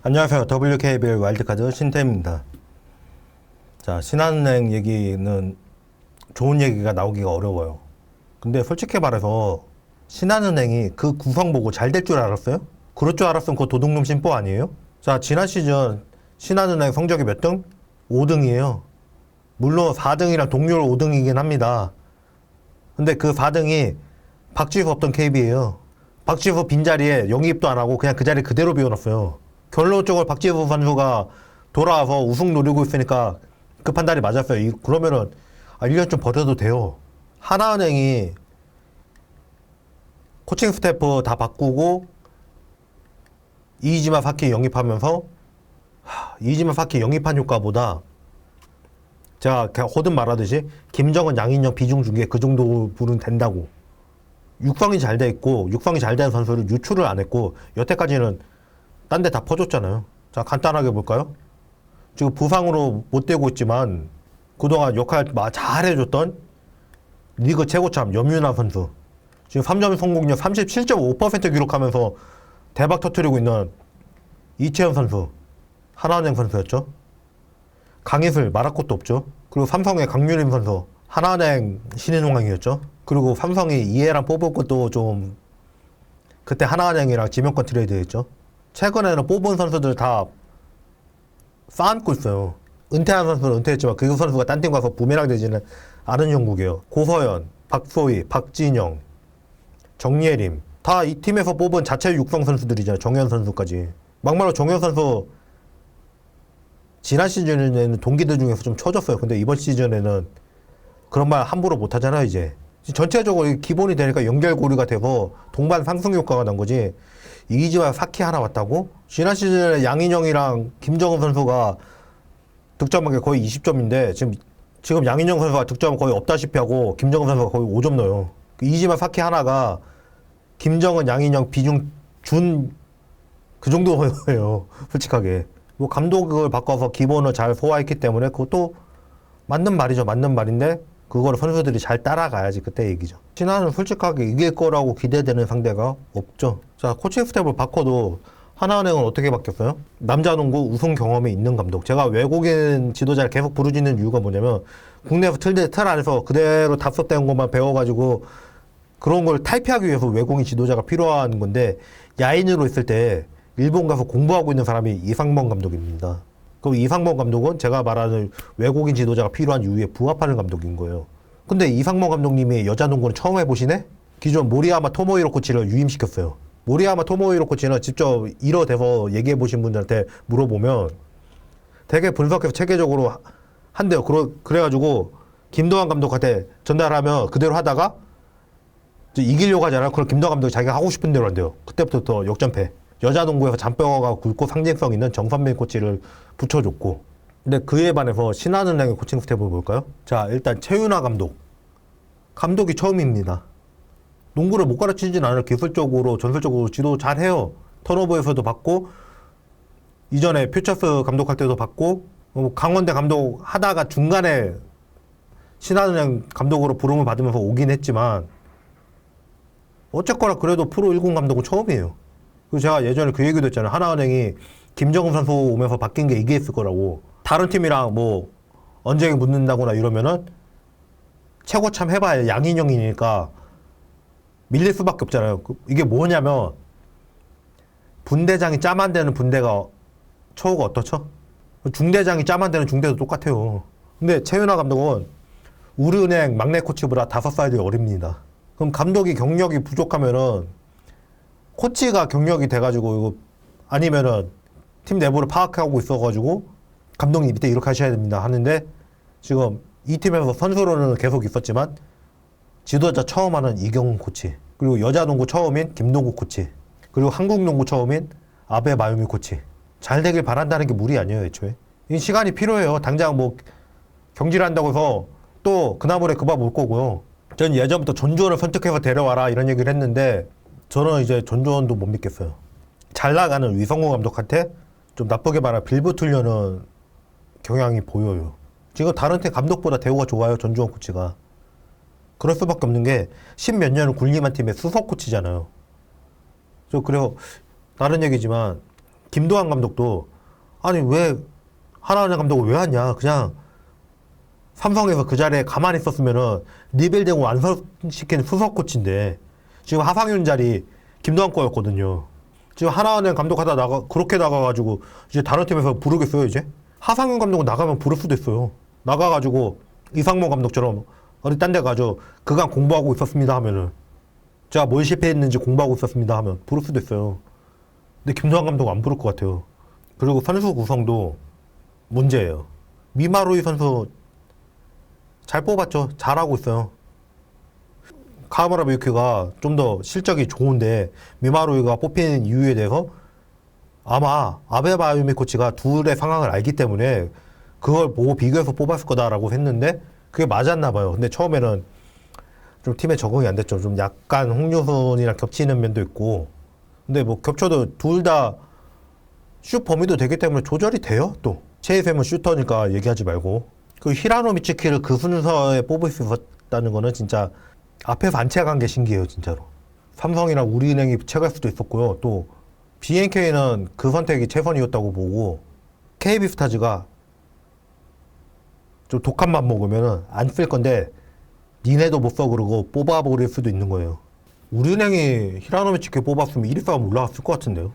안녕하세요. WKBL 와일드카드 신태입니다. 자, 신한은행 얘기는 좋은 얘기가 나오기가 어려워요. 근데 솔직히 말해서 신한은행이 그 구성 보고 잘 될 줄 알았어요? 그럴 줄 알았으면 그거 도둑놈 심보 아니에요? 자, 지난 시즌 신한은행 성적이 몇 등? 5등이에요. 물론 4등이랑 동률 5등이긴 합니다. 근데 그 4등이 박지수 없던 KB예요. 박지수 빈자리에 영입도 안 하고 그냥 그 자리 그대로 비워놨어요. 결론적으로 박지수 선수가 돌아와서 우승 노리고 있으니까 그 판단이 맞았어요. 그러면은 1년 좀 버텨도 돼요. 하나은행이 코칭 스태프 다 바꾸고 이이지마 사키 영입하면서 이이지마 사키 영입한 효과보다 제가 거듭 말하듯이 김정은, 양인영 비중 준 게 그 정도 분은 된다고. 육성이 잘 돼 있고 육성이 잘 된 선수를 유출을 안 했고 여태까지는 딴 데 다 퍼줬잖아요. 자, 간단하게 볼까요? 지금 부상으로 못 되고 있지만 그동안 역할 잘 해줬던 리그 최고참 염윤아 선수, 지금 3점 성공률 37.5% 기록하면서 대박 터뜨리고 있는 이채현 선수, 하나은행 선수였죠. 강희슬 말할 것도 없죠. 그리고 삼성의 강유림 선수, 하나은행 신인홍황이었죠. 그리고 삼성이 이해랑 뽑을 것도 좀 그때 하나은행이랑 지명권 트레이드 했죠. 최근에는 뽑은 선수들 다 쌓안고 있어요. 은퇴한 선수는 은퇴했지만 그 선수가 딴 팀 가서 부메랑 되지는 않은 형국이에요. 고서연, 박소희, 박진영, 정예림 다 이 팀에서 뽑은 자체 육성 선수들이잖아요. 정현 선수까지. 막말로 정현 선수 지난 시즌에는 동기들 중에서 좀 쳐졌어요. 근데 이번 시즌에는 그런 말 함부로 못 하잖아요. 이제 전체적으로 기본이 되니까 연결고리가 되고 동반 상승 효과가 난 거지. 이기지와 사키 하나 왔다고? 지난 시즌에 양인영이랑 김정은 선수가 득점한 게 거의 20점인데 지금 양인영 선수가 득점 거의 없다시피 하고 김정은 선수가 거의 5점 넣어요. 이지마 사키 하나가 김정은, 양인영 비중 준 그 정도예요. 솔직하게. 뭐 감독을 바꿔서 기본을 잘 소화했기 때문에 그것도 맞는 말이죠. 맞는 말인데 그거를 선수들이 잘 따라가야지 그때 얘기죠. 신한은 솔직하게 이길 거라고 기대되는 상대가 없죠. 자, 코칭 스텝을 바꿔도 하나은행은 어떻게 바뀌었어요? 남자농구 우승 경험이 있는 감독. 제가 외국인 지도자를 계속 부르짖는 이유가 뭐냐면 국내에서 틀 안에서 그대로 답습된 것만 배워가지고 그런 걸 탈피하기 위해서 외국인 지도자가 필요한 건데 야인으로 있을 때 일본 가서 공부하고 있는 사람이 이상범 감독입니다. 그럼 이상범 감독은 제가 말하는 외국인 지도자가 필요한 이유에 부합하는 감독인 거예요. 근데 이상범 감독님이 여자 농구는 처음 해보시네? 기존 모리야마 토모히로 코치를 유임시켰어요. 모리야마 토모히로 코치는 직접 일어대서 얘기해보신 분들한테 물어보면 되게 분석해서 체계적으로 한대요. 그래가지고 김도환 감독한테 전달하면 그대로 하다가 이기려고 하잖아요. 그럼 김도환 감독이 자기가 하고 싶은 대로 한대요. 그때부터 역전패. 여자 농구에서 잔뼈가 굵고 상징성 있는 정선민 코치를 붙여줬고. 근데 그에 반해서 신한은행의 코칭 스텝을 볼까요? 자, 일단 최윤아 감독. 감독이 처음입니다. 농구를 못 가르치진 않아요. 기술적으로, 전술적으로 지도 잘해요. 턴오버에서도 받고, 이전에 퓨처스 감독할 때도 받고, 강원대 감독 하다가 중간에 신한은행 감독으로 부름을 받으면서 오긴 했지만, 어쨌거나 그래도 프로 1군 감독은 처음이에요. 그리고 제가 예전에 그 얘기도 했잖아요. 하나은행이 김정은 선수 오면서 바뀐 게 이게 있을 거라고. 다른 팀이랑 뭐 언쟁이 붙는다거나 이러면은 최고참 해봐야 양인영이니까 밀릴 수밖에 없잖아요. 이게 뭐냐면 분대장이 짬 안 되는 분대가 처우가 어떻죠? 중대장이 짬 안 되는 중대도 똑같아요. 근데 최윤아 감독은 우리은행 막내 코치보다 5살 어립니다. 그럼 감독이 경력이 부족하면은 코치가 경력이 돼가지고 이거 아니면은 팀 내부를 파악하고 있어가지고 감독님 밑에 이렇게 하셔야 됩니다 하는데 지금 이 팀에서 선수로는 계속 있었지만 지도자 처음 하는 이경훈 코치, 그리고 여자 농구 처음인 김동국 코치, 그리고 한국 농구 처음인 아베 마유미 코치. 잘 되길 바란다는 게 무리 아니에요. 애초에 이 시간이 필요해요. 당장 뭐 경질한다고 해서 또 그나물에 그 밥 올 거고요. 전 예전부터 전주원을 선택해서 데려와라 이런 얘기를 했는데 저는 이제 전주원도 못 믿겠어요. 잘 나가는 위성호 감독한테 좀 나쁘게 말하면 빌붙으려는 경향이 보여요. 지금 다른 팀 감독보다 대우가 좋아요. 전주원 코치가. 그럴 수밖에 없는 게 10몇 년을 군림한 팀의 수석 코치잖아요. 그래서 다른 얘기지만 김도환 감독도 아니 왜 하나은행 감독을 왜 왔냐? 그냥 삼성에서 그 자리에 가만히 있었으면은 리빌딩을 완성시킨 수석 코치인데 지금 하상윤 자리 김도환 거였거든요. 지금 하나은행 감독하다 그렇게 나가가지고 이제 다른 팀에서 부르겠어요 이제? 하상윤 감독은 나가면 부를 수도 있어요. 나가가지고 이상무 감독처럼 어디 딴 데 가죠. 그간 공부하고 있었습니다 하면은 제가 뭘 실패했는지 공부하고 있었습니다 하면 부를 수도 있어요. 근데 김도환 감독은 안 부를 것 같아요. 그리고 선수 구성도 문제예요. 미마루이 선수 잘 뽑았죠. 잘하고 있어요. 카와무라 미유키가 좀 더 실적이 좋은데 미마루이가 뽑히는 이유에 대해서 아마 아베 마유미 코치가 둘의 상황을 알기 때문에 그걸 보고 비교해서 뽑았을 거다라고 했는데 그게 맞았나 봐요. 근데 처음에는 좀 팀에 적응이 안 됐죠. 좀 약간 홍유순이랑 겹치는 면도 있고 근데 뭐 겹쳐도 둘 다 슛 범위도 되기 때문에 조절이 돼요. 또 최희샘은 슈터니까 얘기하지 말고 그 히라노 미츠키를 그 순서에 뽑을 수 있었다는 거는 진짜 앞에서 안 채간 게 신기해요. 진짜로 삼성이랑 우리은행이 채갈 수도 있었고요. 또 BNK는 그 선택이 최선이었다고 보고 KB스타즈가 좀 독한 맘 먹으면 안 쓸 건데 니네도 못 써 그러고 뽑아버릴 수도 있는 거예요. 우리은행이 히라노 미츠키 뽑았으면 1위 싸움 올라갔을 것 같은데요.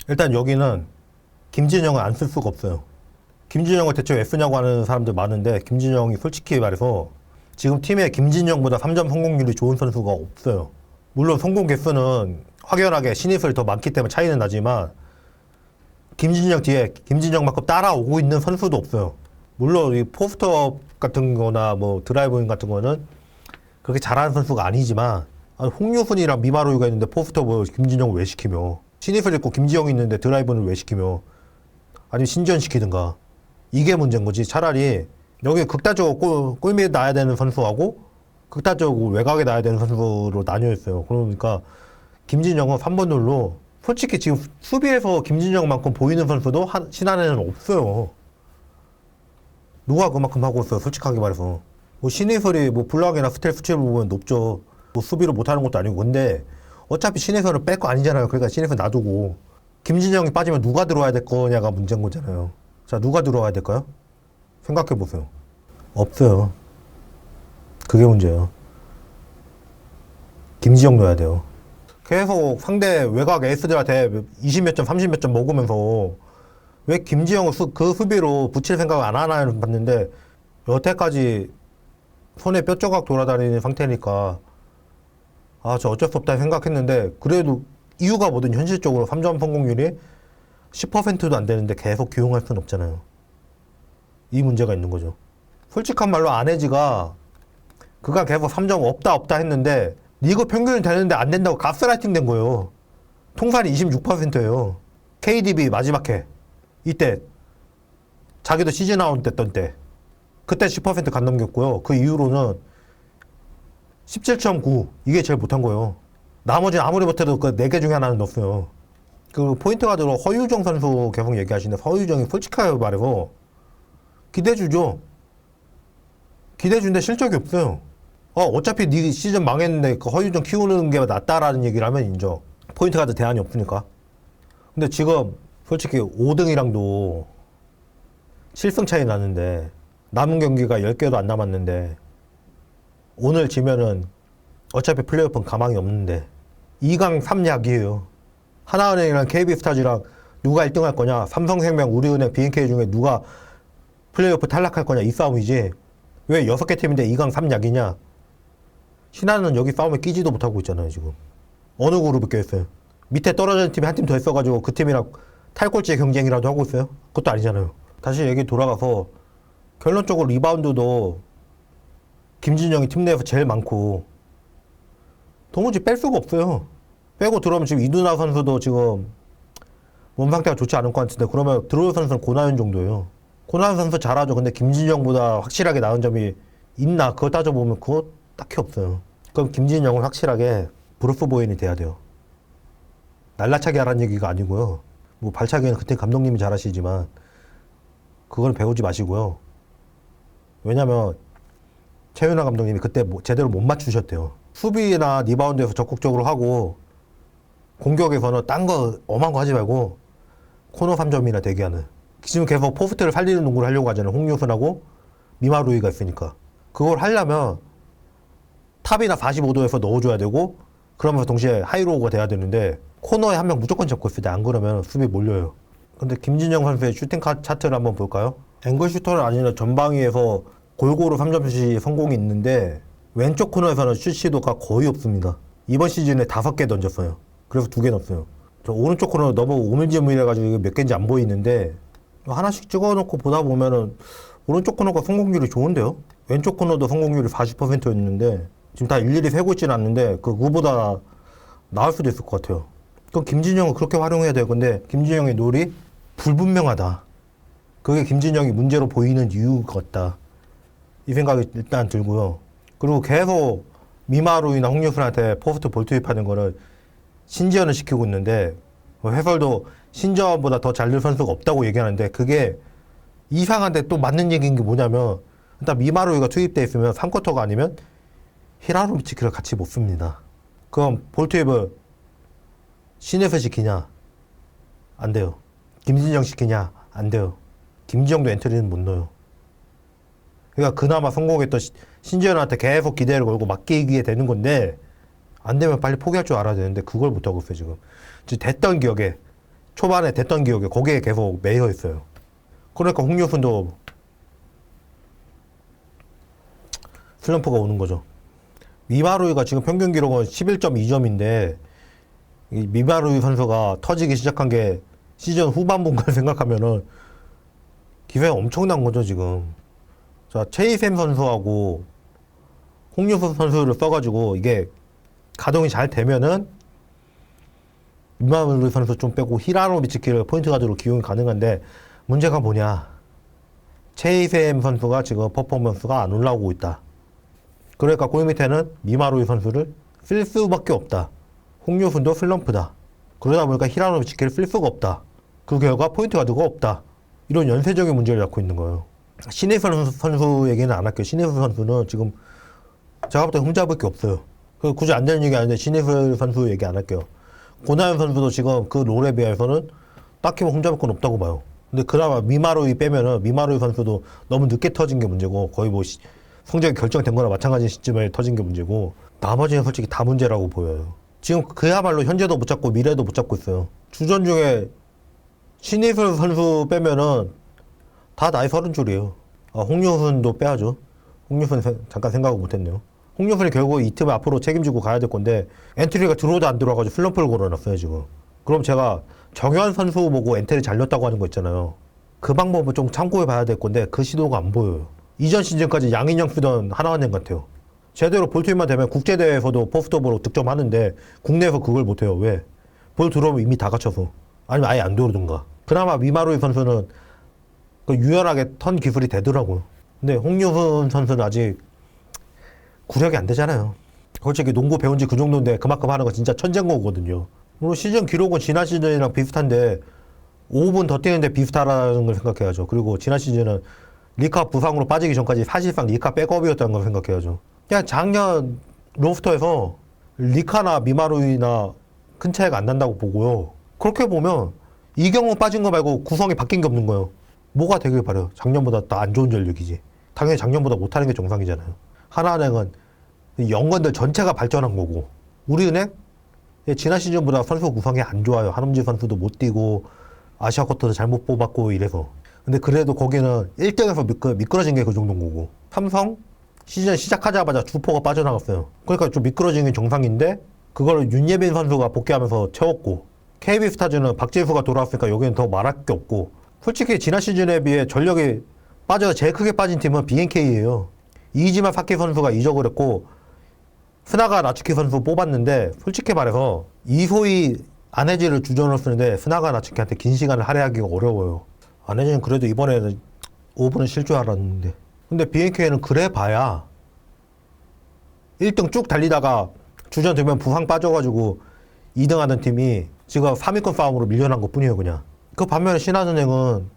일단 여기는 김진영을 안 쓸 수가 없어요. 김진영을 대체 왜 쓰냐고 하는 사람들 많은데 김진영이 솔직히 말해서 지금 팀에 김진영보다 3점 성공률이 좋은 선수가 없어요. 물론 성공 개수는 확연하게 신입을 더 많기 때문에 차이는 나지만 김진영 뒤에 김진영만큼 따라오고 있는 선수도 없어요. 물론 이 포스트업 같은 거나 뭐 드라이브인 같은 거는 그렇게 잘하는 선수가 아니지만 홍유순이랑 미마루이가 있는데 포스트업을 김진영을 왜 시키며 신입을 있고 김지영이 있는데 드라이브는 왜 시키며 아니면 신전시키든가 이게 문제인 거지. 차라리 여기 극단적으로 골밑에 놔야 되는 선수하고 극단적으로 외곽에 놔야 되는 선수로 나뉘어 있어요. 그러니까 김진영은 3번 룰로 솔직히 지금 수비에서 김진영만큼 보이는 선수도 신한에는 없어요. 누가 그만큼 하고 있어요. 솔직하게 말해서 뭐 신해설이 뭐 블락이나 스텔 수치를 보면 높죠. 뭐 수비를 못하는 것도 아니고 근데 어차피 신해설은 뺄 거 아니잖아요. 그러니까 신해설 놔두고 김진영이 빠지면 누가 들어와야 될 거냐가 문제인 거잖아요. 자, 누가 들어와야 될까요? 생각해 보세요. 없어요. 그게 문제예요. 김지영 넣어야 돼요. 계속 상대 외곽 에이스들한테 20몇 점, 30몇 점 먹으면서 왜 김지영을 그 수비로 붙일 생각을 안 하나 봤는데 여태까지 손에 뼈조각 돌아다니는 상태니까 저 어쩔 수 없다 생각했는데 그래도 이유가 뭐든 현실적으로 3점 성공률이 10%도 안 되는데 계속 기용할 수는 없잖아요. 이 문제가 있는 거죠. 솔직한 말로 안혜지가 그가 계속 3점 없다 했는데 리그 평균이 되는데 안 된다고 가스라이팅 된 거예요. 통산이 26%예요. KDB 마지막 해. 이때 자기도 시즌 아웃 됐던 때 그때 10% 간 넘겼고요. 그 이후로는 17.9 이게 제일 못한 거예요. 나머지는 아무리 못해도 그 4개 중에 하나는 넣었어요. 그 포인트 가드로 허유정 선수 계속 얘기하시는데 허유정이 솔직하게 말해서 기대주죠. 기대주인데 실적이 없어요. 어차피 네 시즌 망했는데 그 허유정 키우는 게 낫다라는 얘기를 하면 인정. 포인트 가드 대안이 없으니까. 근데 지금 솔직히 5등이랑도 7승 차이 나는데 남은 경기가 10개도 안 남았는데 오늘 지면은 어차피 플레이오프는 가망이 없는데 2강 3약이에요. 하나은행이랑 KB스타즈랑 누가 1등 할 거냐, 삼성생명, 우리은행, BNK 중에 누가 플레이오프 탈락할 거냐 이 싸움이지 왜 6개 팀인데 2강 3약이냐. 신한은 여기 싸움에 끼지도 못하고 있잖아요. 지금 어느 그룹이 껴있어요? 밑에 떨어지는 팀이 한 팀 더 있어가지고 그 팀이랑 탈꼴찌 경쟁이라도 하고 있어요? 그것도 아니잖아요. 다시 얘기 돌아가서 결론적으로 리바운드도 김진영이 팀 내에서 제일 많고 도무지 뺄 수가 없어요. 빼고 들어오면 지금 이두나 선수도 지금 몸 상태가 좋지 않을 것 같은데 그러면 들어올 선수는 고나연 정도예요. 고나연 선수 잘하죠. 근데 김진영보다 확실하게 나은 점이 있나? 그거 따져보면 그거 딱히 없어요. 그럼 김진영은 확실하게 브루스 보이니 돼야 돼요. 날라차기 하라는 얘기가 아니고요. 뭐 발차기는 그때 감독님이 잘하시지만 그걸 배우지 마시고요. 왜냐면 최윤아 감독님이 그때 제대로 못 맞추셨대요. 수비나 리바운드에서 적극적으로 하고 공격에서는 딴 거 엄한 거 하지 말고 코너 3점이나 대기하는. 지금 계속 포스트를 살리는 농구를 하려고 하잖아요. 홍유순하고 미마루이가 있으니까. 그걸 하려면 탑이나 45도에서 넣어줘야 되고 그러면서 동시에 하이로우가 돼야 되는데 코너에 한 명 무조건 잡고 있을 때 안 그러면 수비 몰려요. 근데 김진영 선수의 슈팅 차트를 한번 볼까요? 앵글 슈터는 아니라 전방위에서 골고루 3점슛이 성공이 있는데 왼쪽 코너에서는 슛 시도가 거의 없습니다. 이번 시즌에 5개 던졌어요. 그래서 2개 넣었어요. 저 오른쪽 코너 너무 오밀조밀해가지고 몇 개인지 안 보이는데 하나씩 찍어놓고 보다 보면은 오른쪽 코너가 성공률이 좋은데요? 왼쪽 코너도 성공률이 40%였는데 지금 다 일일이 세고 있지는 않는데 그거보다 나을 수도 있을 것 같아요. 그럼 김진영은 그렇게 활용해야 돼요. 근데 김진영의 롤이 불분명하다. 그게 김진영이 문제로 보이는 이유 같다. 이 생각이 일단 들고요. 그리고 계속 미마루이나 홍유순한테 포스트 볼 투입하는 거를 신지현을 시키고 있는데 해설도 신지현보다 더 잘 될 선수가 없다고 얘기하는데 그게 이상한데 또 맞는 얘기인 게 뭐냐면 일단 미마루이가 투입돼 있으면 3쿼터가 아니면 히라노비치키를 같이 못 씁니다. 그럼 볼 투입을 신에서 시키냐? 안 돼요. 김진영 시키냐? 안 돼요. 김지영도 엔트리는 못 넣어요. 그러니까 그나마 성공했던 신지현한테 계속 기대를 걸고 맡기게 되는 건데 안 되면 빨리 포기할 줄 알아야 되는데 그걸 못하고 있어요 지금. 됐던 기억에 초반에 됐던 기억에 거기에 계속 매여 있어요. 그러니까 홍유순도 슬럼프가 오는 거죠. 미마루이가 지금 평균 기록은 11.2점인데 이 미마루이 선수가 터지기 시작한 게 시즌 후반부인가 생각하면은 기회가 엄청난 거죠 지금. 자, 최희샘 선수하고 홍유순 선수를 써가지고 이게 가동이 잘 되면은 미마루이 선수 좀 빼고 히라노비치키를 포인트 가드로 기용이 가능한데 문제가 뭐냐? 최희샘 선수가 지금 퍼포먼스가 안 올라오고 있다. 그러니까 골 밑에는 미마루이 선수를 쓸 수밖에 없다. 홍유순도 슬럼프다. 그러다 보니까 히라노비치키를 쓸 수가 없다. 그 결과 포인트 가드가 없다. 이런 연쇄적인 문제를 갖고 있는 거예요. 신혜선 선수 얘기는 안 할게요. 신혜선 선수는 지금 제가 볼 때 흠잡을 게 없어요. 굳이 안 되는 얘기 아닌데 신혜선 선수 얘기 안 할게요. 고나연 선수도 지금 그 롤에 비해서는 딱히 흠잡을 건 없다고 봐요. 근데 그나마 미마루이 빼면은 미마루이 선수도 너무 늦게 터진 게 문제고 거의 뭐 성적이 결정된 거나 마찬가지 시점에 터진 게 문제고 나머지는 솔직히 다 문제라고 보여요. 지금 그야말로 현재도 못 잡고 미래도 못 잡고 있어요. 주전 중에 신희술 선수 빼면은 다 나이 30줄이에요. 홍유순도 빼야죠. 홍유순 잠깐 생각을 못했네요. 홍유순이 결국 이 팀을 앞으로 책임지고 가야 될 건데 엔트리가 들어오도 안 들어와가지고 슬럼프를 걸어놨어요 지금. 그럼 제가 정현 선수 보고 엔트리 잘렸다고 하는 거 있잖아요. 그 방법을 좀 참고해 봐야 될 건데 그 시도가 안 보여요. 이전 시즌까지 양인영 쓰던 하나은행 같아요. 제대로 볼 투입만 되면 국제대회에서도 포스트업으로 득점하는데 국내에서 그걸 못해요. 왜? 볼 들어오면 이미 다 갖춰서. 아니면 아예 안 들어오든가. 그나마 미마루이 선수는 그 유연하게 턴 기술이 되더라고요. 근데 홍유순 선수는 아직 구력이 안 되잖아요. 솔직히 농구 배운 지 그 정도인데 그만큼 하는 거 진짜 천재인 거거든요. 물론 시즌 기록은 지난 시즌이랑 비슷한데 5분 더 뛰는데 비슷하다는 걸 생각해야죠. 그리고 지난 시즌은 리카 부상으로 빠지기 전까지 사실상 리카 백업이었다는 걸 생각해야죠. 그냥 작년 로스터에서 리카나 미마루이나 큰 차이가 안 난다고 보고요. 그렇게 보면 이경호 빠진 거 말고 구성이 바뀐 게 없는 거예요. 뭐가 되길 바래요. 작년보다 더 안 좋은 전력이지. 당연히 작년보다 못하는 게 정상이잖아요. 하나은행은 연건들 전체가 발전한 거고 우리은행 지난 시즌보다 선수 구성이 안 좋아요. 한음지 선수도 못 뛰고 아시아 쿼터도 잘못 뽑았고 이래서. 근데 그래도 거기는 1등에서 미끄러진 게 그 정도인 거고 삼성 시즌 시작하자마자 주포가 빠져나갔어요. 그러니까 좀 미끄러진 게 정상인데 그걸 윤예빈 선수가 복귀하면서 채웠고 KB스타즈는 박재수가 돌아왔으니까 여기는 더 말할 게 없고 솔직히 지난 시즌에 비해 전력이 빠져서 제일 크게 빠진 팀은 BNK예요. 이지마 사키 선수가 이적을 했고 스나가 나츠키 선수 뽑았는데 솔직히 말해서 이소희 안혜지를 주전으로 쓰는데 스나가 나츠키한테 긴 시간을 할애하기가 어려워요. 안혜지는 그래도 이번에는 5분은 쉴 줄 알았는데 근데 BNK는 그래 봐야 1등 쭉 달리다가 주전 되면 부상 빠져가지고 2등 하던 팀이 지금 3위권 싸움으로 밀려난 것 뿐이에요 그냥. 그 반면에 신한은행은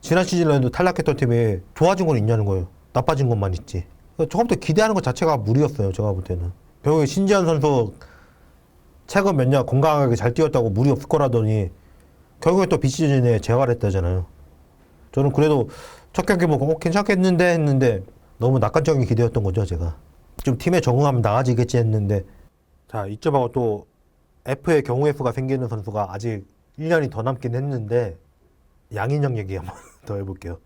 지난 시즌에도 탈락했던 팀이 좋아진 건 있냐는 거예요. 나빠진 것만 있지. 처음부터 기대하는 것 자체가 무리였어요 제가 볼 때는. 결국에 신지현 선수 최근 몇 년 건강하게 잘 뛰었다고 무리 없을 거라더니 결국에 또 비시즌에 재활 했다잖아요. 저는 그래도 첫 경기 보고 괜찮겠는데 했는데 너무 낙관적인 기대였던 거죠, 제가. 좀 팀에 적응하면 나아지겠지 했는데 자, 이점하고 또 F의 경우의 수가 생기는 선수가 아직 1년이 더 남긴 했는데 양인영 얘기 한번 더 해볼게요.